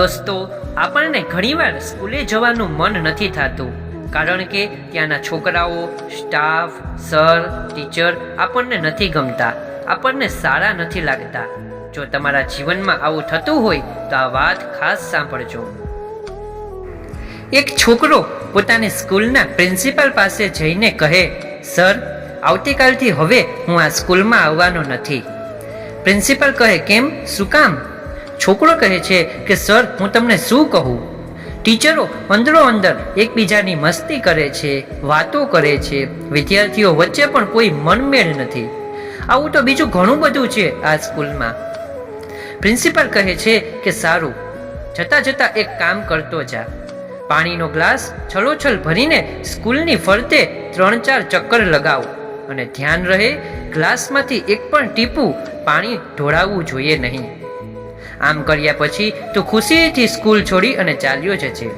દોસ્તો, આપણને ઘણીવાર સ્કૂલે જવાનું મન નથી થતું, કારણ કે ત્યાંના છોકરાઓ, સ્ટાફ, સર, ટીચર આપણને નથી ગમતા, આપણને સારા નથી લાગતા. જો તમારા જીવનમાં આવું થતું હોય તો આ વાત ખાસ સાંભળજો. એક છોકરો પોતાની સ્કૂલના પ્રિન્સિપાલ પાસે જઈને કહે, સર, આવતીકાલથી હવે હું આ સ્કૂલમાં આવવાનો નથી. પ્રિન્સિપાલ કહે, કેમ, શું કામ? છોકરો કહે છે કે સર, હું તમને શું કહું, ટીચરો અંદરો અંદર એકબીજાની મસ્તી કરે છે, વાતો કરે છે, વિદ્યાર્થીઓ વચ્ચે પણ કોઈ મનમેળ નથી. આવું તો બીજું ઘણું બધું છે આ સ્કૂલમાં. પ્રિન્સિપાલ કહે છે કે સારું, જતા જતા એક કામ કરતો જા, પાણીનો ગ્લાસ છલોછલ ભરીને સ્કૂલની ફરતે 3-4 ચક્કર લગાવ અને ધ્યાન રહે ગ્લાસમાંથી એક પણ ટીપું પાણી ઢોળાવવું જોઈએ નહીં. આમ કર્યા પછી તો ખુશીથી સ્કૂલ છોડી અને ચાલ્યો જશે.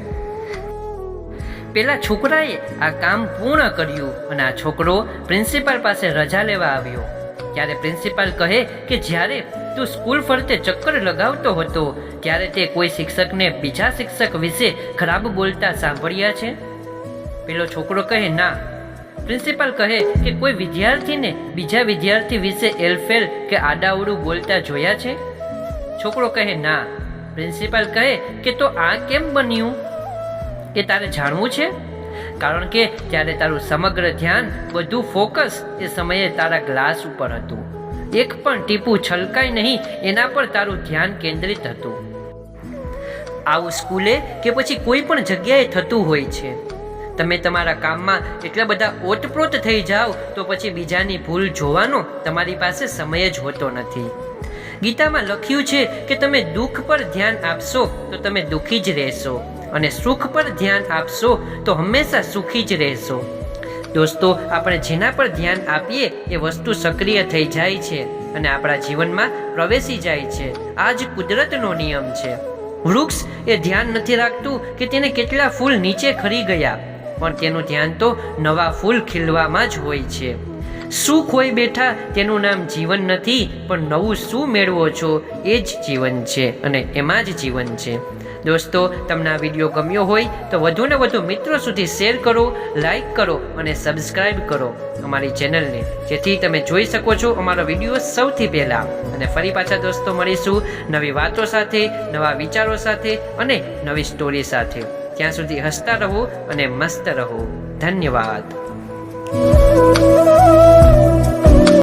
પેલા છોકરાએ આ કામ પૂર્ણ કર્યું અને આ છોકરો પ્રિન્સિપાલ પાસે રજા લેવા આવ્યો. ત્યારે પ્રિન્સિપાલ કહે કે જ્યારે તું સ્કૂલ ફરતે ચક્કર લગાવતો હતો ત્યારે તે કોઈ શિક્ષકને બીજા શિક્ષક વિશે ખરાબ બોલતા સાંભળ્યા છે? પેલો છોકરો કહે, ના. પ્રિન્સિપાલ કહે કે કોઈ વિદ્યાર્થીને બીજા વિદ્યાર્થી વિશે એલફેલ કે આડાવડું બોલતા જોયા છે? છોકરો કહે, ના. પ્રિન્સિપાલ કહે કે તો આ કેમ બન્યું કે તારે જાણવું છે? કારણ કે ત્યારે તારું સમગ્ર ધ્યાન, બધું ફોકસ એ સમયે તારા ગ્લાસ ઉપર હતું. એક પણ ટીપું છલકાય નહીં એના પર તારું ધ્યાન કેન્દ્રિત હતું. આવું સ્કૂલે કે પછી કોઈ પણ જગ્યાએ થતું હોય છે. તમે તમારા કામમાં એટલા બધા ઓતપ્રોત થઈ જાઓ તો પછી બીજાની ભૂલ જોવાનો તમારી પાસે સમય જ હોતો નથી. ગીતામાં લખ્યું છે કે તમે દુઃખ પર ધ્યાન આપશો તો તમે દુઃખી જ રહેશો, અને સુખ પર ધ્યાન આપશો તો હંમેશા સુખી જ રહેશો. દોસ્તો, આપણે જેના પર ધ્યાન આપીએ એ વસ્તુ સક્રિય થઈ જાય છે અને આપણા જીવનમાં પ્રવેશી જાય છે. આ જ કુદરતનો નિયમ છે. વૃક્ષ એ ધ્યાન નથી રાખતું કે તેને કેટલા ફૂલ નીચે ખરી ગયા, પણ તેનું ધ્યાન તો નવા ફૂલ ખીલવામાં જ હોય છે. શું ખોઈ બેઠા તેનું નામ જીવન નથી, પણ નવું શું મેળવો છો એ જ જીવન છે અને એમાં જ જીવન છે. દોસ્તો, તમને આ વિડીયો ગમ્યો હોય તો વધુને વધુ મિત્રો સુધી શેર કરો, લાઈક કરો અને સબસ્ક્રાઈબ કરો અમારી ચેનલને, જેથી તમે જોઈ શકો છો અમારો વિડીયો સૌથી પહેલા. અને ફરી પાછા દોસ્તો મળીશું નવી વાતો સાથે, નવા વિચારો સાથે અને નવી સ્ટોરી સાથે. ત્યાં સુધી હસતા રહો અને મસ્ત રહો. ધન્યવાદ.